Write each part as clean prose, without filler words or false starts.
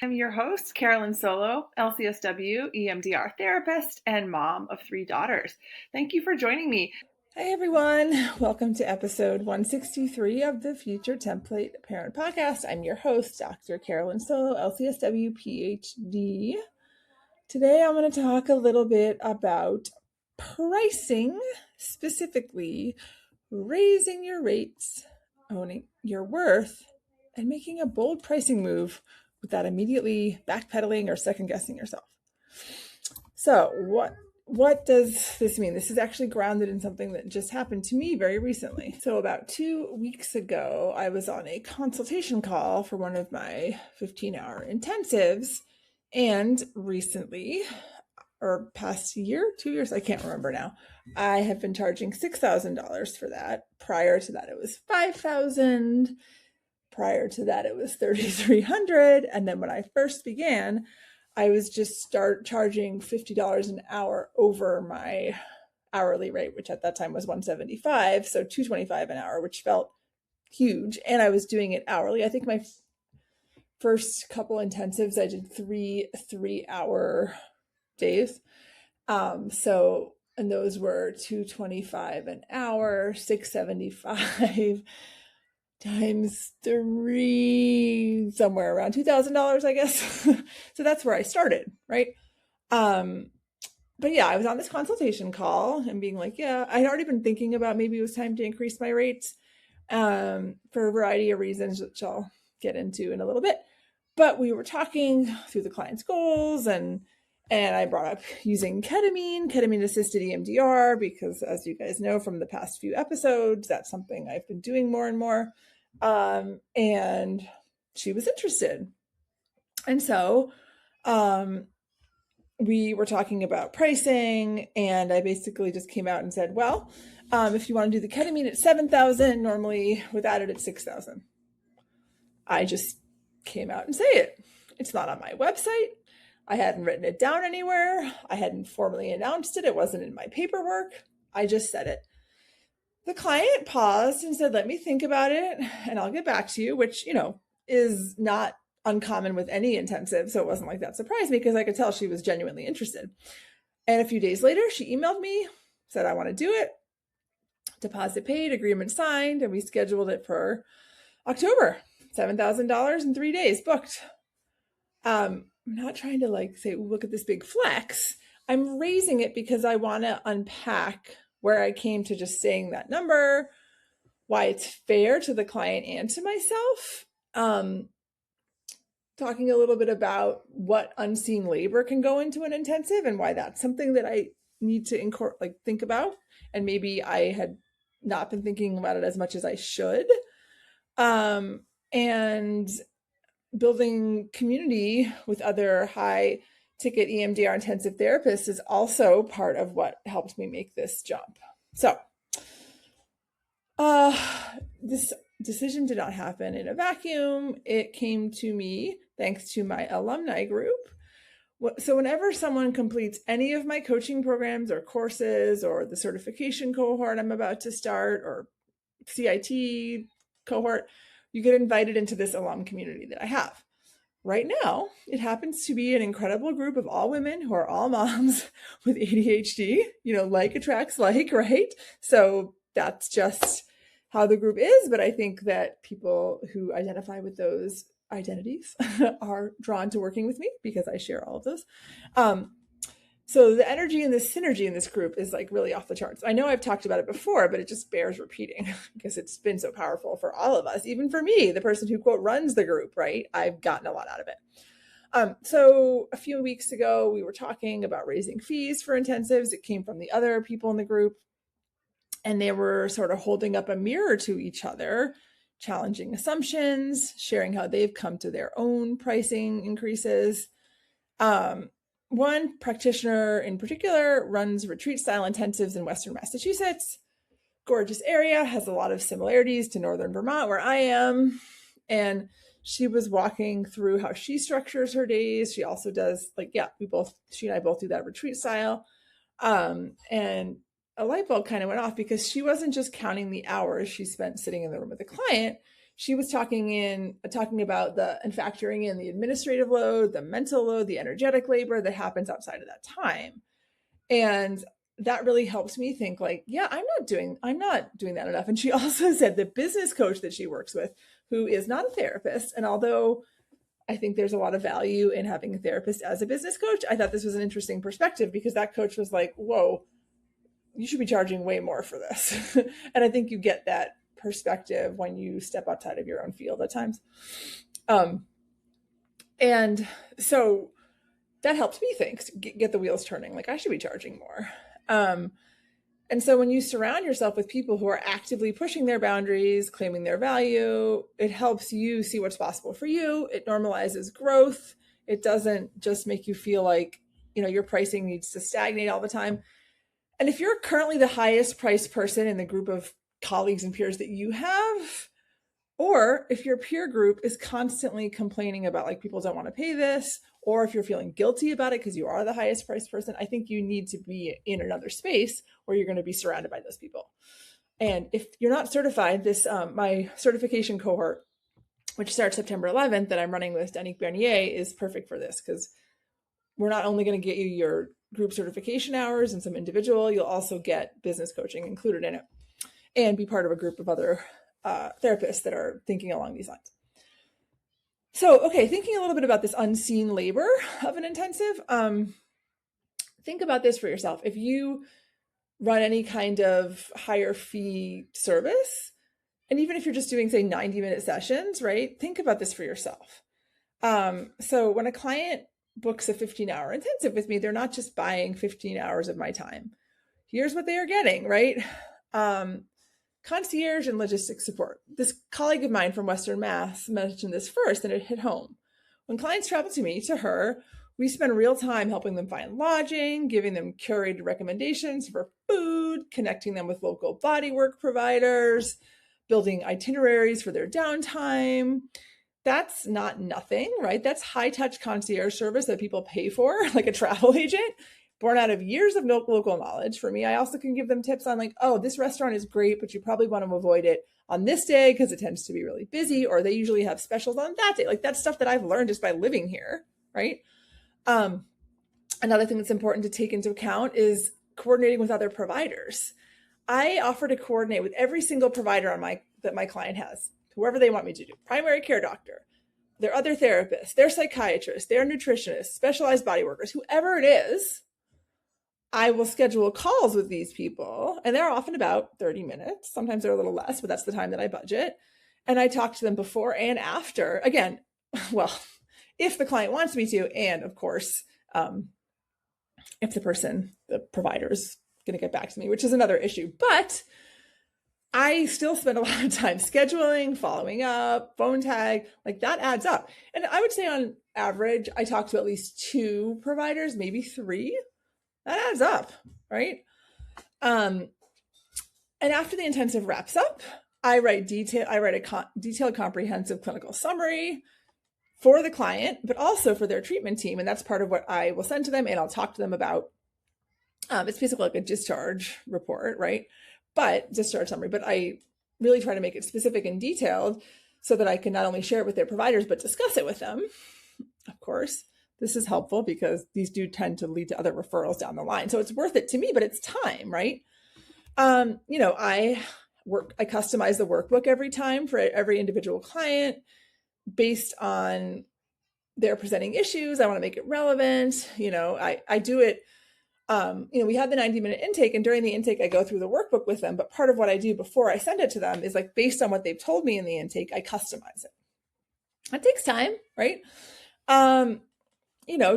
I'm your host, Carolyn Solo, LCSW, EMDR therapist, and mom of 3 daughters. Thank you for joining me. Hi, everyone. Welcome to episode 163 of the Future Template Parent Podcast. I'm your host, Dr. Carolyn Solo, LCSW, PhD. Today, I'm going to talk a little bit about pricing, specifically raising your rates, owning your worth, and making a bold pricing move without immediately backpedaling or second-guessing yourself. So, what does this mean? This is actually grounded in something that just happened to me very recently. So about 2 weeks ago, I was on a consultation call for one of my 15-hour intensives. And recently, or past year, 2 years, I can't remember now, I have been charging $6,000 for that. Prior to that, it was $5,000. Prior to that, it was $3,300. And then when I first began, I was just charging $50 an hour over my hourly rate, which at that time was $175, so $225 an hour, which felt huge. And I was doing it hourly. I think my first couple intensives, I did three-hour days. And those were $225 an hour, $675 times 3, somewhere around $2,000, I guess. So that's where I started, right? But yeah, I was on this consultation call and being like, yeah, I'd already been thinking about maybe it was time to increase my rates for a variety of reasons, which I'll get into in a little bit. But we were talking through the client's goals, and I brought up using ketamine-assisted EMDR, because as you guys know from the past few episodes, that's something I've been doing more and more. And she was interested. And so we were talking about pricing, and I basically just came out and said, well, if you want to do the ketamine at $7,000, normally without it, it's $6,000. I just came out and say it. It's not on my website. I hadn't written it down anywhere. I hadn't formally announced it. It wasn't in my paperwork. I just said it. The client paused and said, let me think about it and I'll get back to you, which, is not uncommon with any intensive. So it wasn't like that surprised me, because I could tell she was genuinely interested. And a few days later, she emailed me, said, I want to do it. Deposit paid, agreement signed, and we scheduled it for October. $7,000 in 3 days, booked. I'm not trying to say, look at this big flex. I'm raising it because I want to unpack where I came to just saying that number, why it's fair to the client and to myself. Talking a little bit about what unseen labor can go into an intensive and why that's something that I need to think about. And maybe I had not been thinking about it as much as I should. And building community with other high ticket EMDR intensive therapists is also part of what helped me make this jump. So this decision did not happen in a vacuum. It came to me thanks to my alumni group. So whenever someone completes any of my coaching programs or courses, or the certification cohort I'm about to start, or CIT cohort, you get invited into this alum community that I have. Right now, it happens to be an incredible group of all women who are all moms with ADHD. Like attracts like, right? So that's just how the group is. But I think that people who identify with those identities are drawn to working with me because I share all of those. So the energy and the synergy in this group is really off the charts. I know I've talked about it before, but it just bears repeating because it's been so powerful for all of us, even for me, the person who, quote, runs the group, right? I've gotten a lot out of it. So a few weeks ago, we were talking about raising fees for intensives. It came from the other people in the group, and they were sort of holding up a mirror to each other, challenging assumptions, sharing how they've come to their own pricing increases. One practitioner in particular runs retreat-style intensives in Western Massachusetts. Gorgeous area, has a lot of similarities to Northern Vermont, where I am. And she was walking through how she structures her days. She also does, she and I both do that retreat style. And a light bulb kind of went off, because she wasn't just counting the hours she spent sitting in the room with the client. she was talking about and factoring in the administrative load, the mental load, the energetic labor that happens outside of that time. And that really helps me think like, yeah, I'm not doing that enough. And she also said the business coach that she works with, who is not a therapist, and although I think there's a lot of value in having a therapist as a business coach, I thought this was an interesting perspective, because that coach was like, whoa, you should be charging way more for this. And I think you get that perspective when you step outside of your own field at times. And so that helps me think, get the wheels turning, like I should be charging more. And so when you surround yourself with people who are actively pushing their boundaries, claiming their value, it helps you see what's possible for you. It normalizes growth. It doesn't just make you feel like, your pricing needs to stagnate all the time. And if you're currently the highest priced person in the group of colleagues and peers that you have, or if your peer group is constantly complaining about like people don't want to pay this, or if you're feeling guilty about it because you are the highest priced person, I think you need to be in another space where you're going to be surrounded by those people. And if you're not certified, my certification cohort, which starts September 11th, that I'm running with Danique Bernier, is perfect for this, because we're not only going to get you your group certification hours and some individual, you'll also get business coaching included in it and be part of a group of other therapists that are thinking along these lines. So, okay, thinking a little bit about this unseen labor of an intensive, think about this for yourself. If you run any kind of higher fee service, and even if you're just doing, say, 90-minute sessions, right, think about this for yourself. So when a client books a 15-hour intensive with me, they're not just buying 15 hours of my time. Here's what they are getting, right? Concierge and logistics support. This colleague of mine from Western Mass mentioned this first, and it hit home. When clients travel to her, we spend real time helping them find lodging, giving them curated recommendations for food, connecting them with local bodywork providers, building itineraries for their downtime. That's not nothing, right? That's high-touch concierge service that people pay for, like a travel agent, born out of years of local knowledge. For me, I also can give them tips on like, oh, this restaurant is great, but you probably want to avoid it on this day because it tends to be really busy, or they usually have specials on that day. Like that's stuff that I've learned just by living here, right? Another thing that's important to take into account is coordinating with other providers. I offer to coordinate with every single provider that my client has, whoever they want me to do, primary care doctor, their other therapists, their psychiatrists, their nutritionists, specialized body workers, whoever it is. I will schedule calls with these people, and they're often about 30 minutes. Sometimes they're a little less, but that's the time that I budget. And I talk to them before and after. Again, well, if the client wants me to, and of course, if the provider is going to get back to me, which is another issue. But I still spend a lot of time scheduling, following up, phone tag, like that adds up. And I would say on average, I talk to at least 2 providers, maybe 3. That adds up, right? And after the intensive wraps up, I write a detailed, comprehensive clinical summary for the client, but also for their treatment team. And that's part of what I will send to them and I'll talk to them about. It's basically like a discharge report, right? But discharge summary, but I really try to make it specific and detailed so that I can not only share it with their providers, but discuss it with them. Of course, this is helpful because these do tend to lead to other referrals down the line. So it's worth it to me, but it's time, right? I customize the workbook every time for every individual client based on their presenting issues. I want to make it relevant. I do it. We have the 90-minute intake, and during the intake, I go through the workbook with them. But part of what I do before I send it to them is like based on what they've told me in the intake, I customize it. That takes time, right?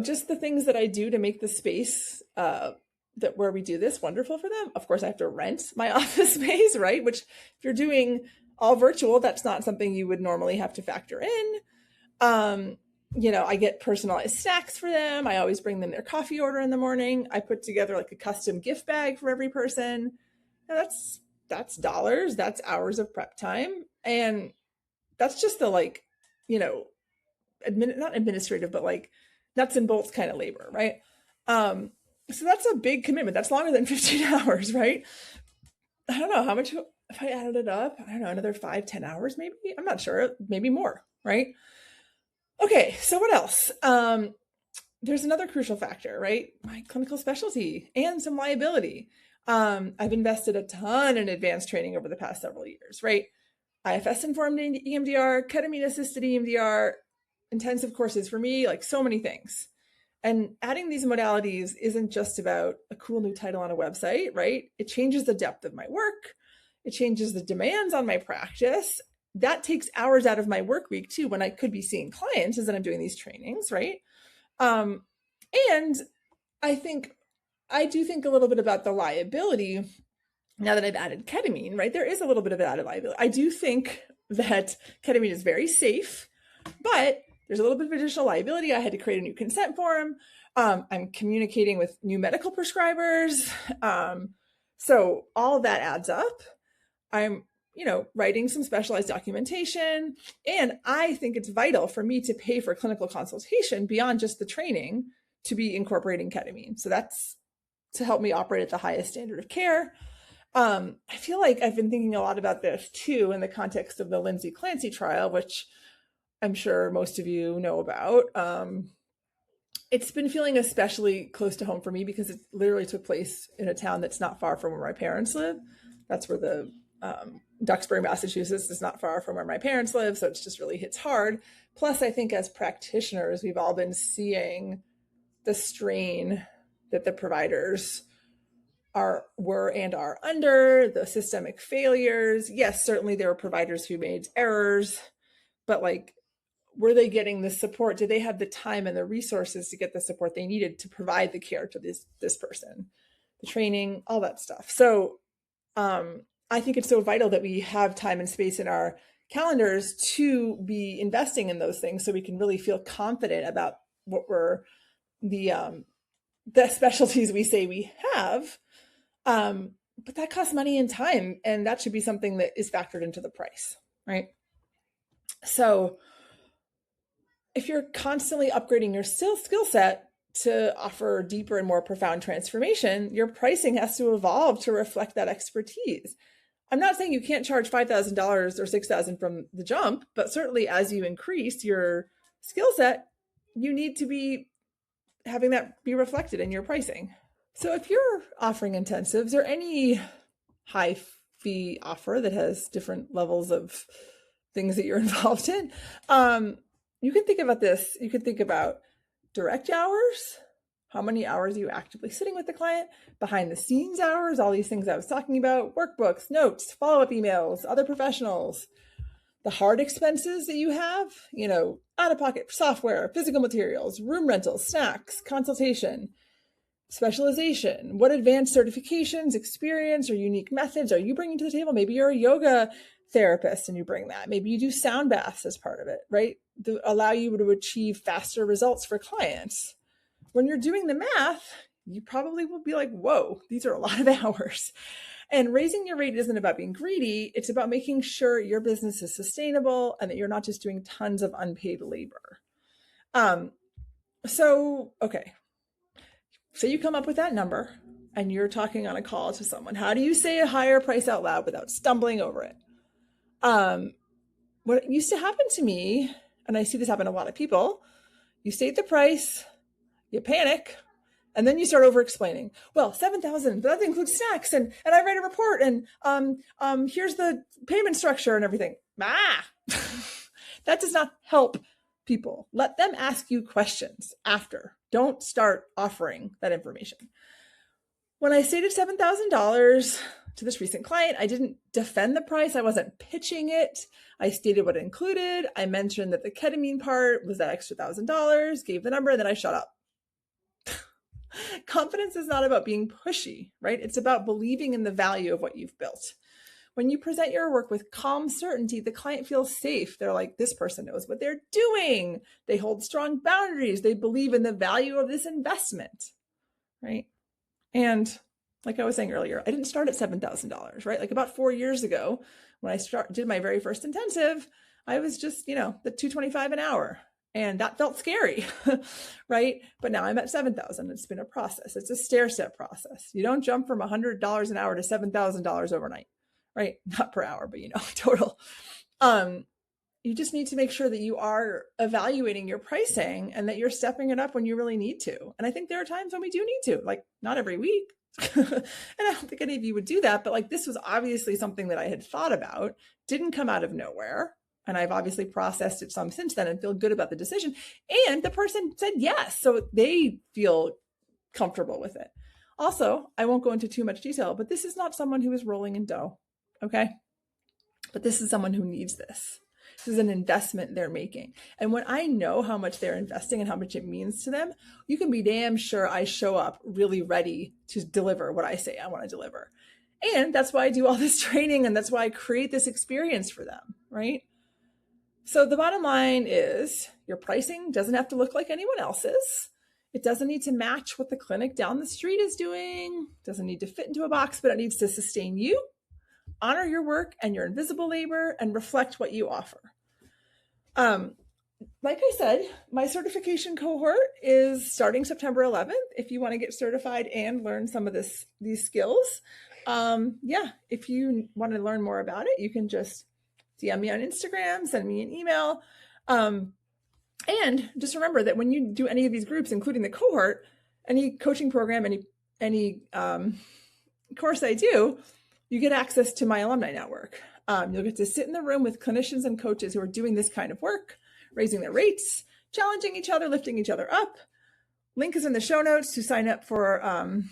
Just the things that I do to make the space where we do this wonderful for them. Of course, I have to rent my office space, right? Which if you're doing all virtual, that's not something you would normally have to factor in. I get personalized snacks for them. I always bring them their coffee order in the morning. I put together like a custom gift bag for every person. Now that's dollars, that's hours of prep time. And that's just the not administrative, but like nuts and bolts kind of labor, right? So that's a big commitment. That's longer than 15 hours, right? I don't know how much if I added it up, I don't know, another 5-10 hours, maybe. I'm not sure, maybe more, right? Okay, so what else? There's another crucial factor, right? My clinical specialty and some liability. I've invested a ton in advanced training over the past several years, right? IFS informed EMDR, ketamine assisted EMDR, intensive courses for me, like so many things. And adding these modalities isn't just about a cool new title on a website, right? It changes the depth of my work. It changes the demands on my practice. That takes hours out of my work week too, when I could be seeing clients as I'm doing these trainings, right? And I do think a little bit about the liability now that I've added ketamine, right? There is a little bit of added liability. I do think that ketamine is very safe, but there's a little bit of additional liability. I had to create a new consent form. I'm communicating with new medical prescribers. So all of that adds up. I'm, writing some specialized documentation. And I think it's vital for me to pay for clinical consultation beyond just the training to be incorporating ketamine. So that's to help me operate at the highest standard of care. I feel like I've been thinking a lot about this too in the context of the Lindsay Clancy trial, which I'm sure most of you know about. It's been feeling especially close to home for me because it literally took place in a town that's not far from where my parents live. That's where the Duxbury, Massachusetts is not far from where my parents live. So it just really hits hard. Plus, I think as practitioners, we've all been seeing the strain that the providers were and are under, the systemic failures. Yes, certainly there were providers who made errors, but like, were they getting the support? Did they have the time and the resources to get the support they needed to provide the care to this person, the training, all that stuff? So I think it's so vital that we have time and space in our calendars to be investing in those things so we can really feel confident about what we're the specialties we say we have. But that costs money and time, and that should be something that is factored into the price, right? So if you're constantly upgrading your skill set to offer deeper and more profound transformation, your pricing has to evolve to reflect that expertise. I'm not saying you can't charge $5,000 or $6,000 from the jump, but certainly as you increase your skill set, you need to be having that be reflected in your pricing. So if you're offering intensives or any high fee offer that has different levels of things that you're involved in, you can think about this. You can think about direct hours, how many hours are you actively sitting with the client, behind the scenes hours, all these things I was talking about, workbooks, notes, follow-up emails, other professionals, the hard expenses that you have, out-of-pocket software, physical materials, room rentals, snacks, consultation, specialization, what advanced certifications, experience, or unique methods are you bringing to the table? Maybe you're a yoga therapist and you bring that. Maybe you do sound baths as part of it, right? To allow you to achieve faster results for clients. When you're doing the math, you probably will be like, whoa, these are a lot of hours. And raising your rate isn't about being greedy. It's about making sure your business is sustainable and that you're not just doing tons of unpaid labor. Okay. So you come up with that number and you're talking on a call to someone. How do you say a higher price out loud without stumbling over it? What used to happen to me, and I see this happen to a lot of people, you state the price, you panic, and then you start over explaining. Well, 7,000, that includes snacks, and I write a report, and here's the payment structure and everything. That does not help people. Let them ask you questions after. Don't start offering that information. When I stated $7,000 to this recent client, I didn't defend the price. I wasn't pitching it. I stated what it included. I mentioned that the ketamine part was that extra $1,000, gave the number, and then I shut up. Confidence is not about being pushy, right? It's about believing in the value of what you've built. When you present your work with calm certainty, the client feels safe. They're like, this person knows what they're doing. They hold strong boundaries. They believe in the value of this investment, right? And like I was saying earlier, I didn't start at $7,000, right? Like about 4 years ago, when I did my very first intensive, I was just, the $225 an hour. And that felt scary, right? But now I'm at 7,000. It's been a process. It's a stair-step process. You don't jump from $100 an hour to $7,000 overnight, right? Not per hour, but total. You just need to make sure that you are evaluating your pricing and that you're stepping it up when you really need to. And I think there are times when we do need to, like not every week. And I don't think any of you would do that, but like this was obviously something that I had thought about, didn't come out of nowhere. And I've obviously processed it some since then and feel good about the decision. And the person said yes. So they feel comfortable with it. Also, I won't go into too much detail, but this is not someone who is rolling in dough. Okay. But this is someone who needs this. This is an investment they're making. And when I know how much they're investing and how much it means to them, you can be damn sure I show up really ready to deliver what I say I want to deliver. And that's why I do all this training, and that's why I create this experience for them, right? So the bottom line is your pricing doesn't have to look like anyone else's. It doesn't need to match what the clinic down the street is doing. It doesn't need to fit into a box, but it needs to sustain you, honor your work and your invisible labor, and reflect what you offer. Like I said, my certification cohort is starting September 11th. If you want to get certified and learn some of these skills, if you want to learn more about it, you can just DM me on Instagram, send me an email. And just remember that when you do any of these groups, including the cohort, any coaching program, any course I do, you get access to my alumni network. You'll get to sit in the room with clinicians and coaches who are doing this kind of work, raising their rates, challenging each other, lifting each other up. Link is in the show notes to sign up for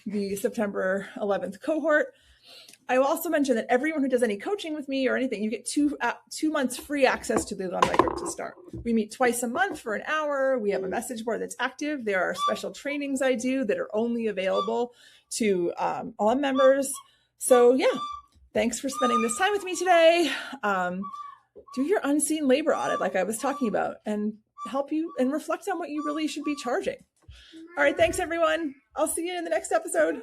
the September 11th cohort. I will also mention that everyone who does any coaching with me or anything, you get 2 months free access to the alumni group to start. We meet twice a month for an hour. We have a message board that's active. There are special trainings I do that are only available to alum members. So yeah, thanks for spending this time with me today. Do your unseen labor audit like I was talking about and help you and reflect on what you really should be charging. All right, thanks everyone. I'll see you in the next episode.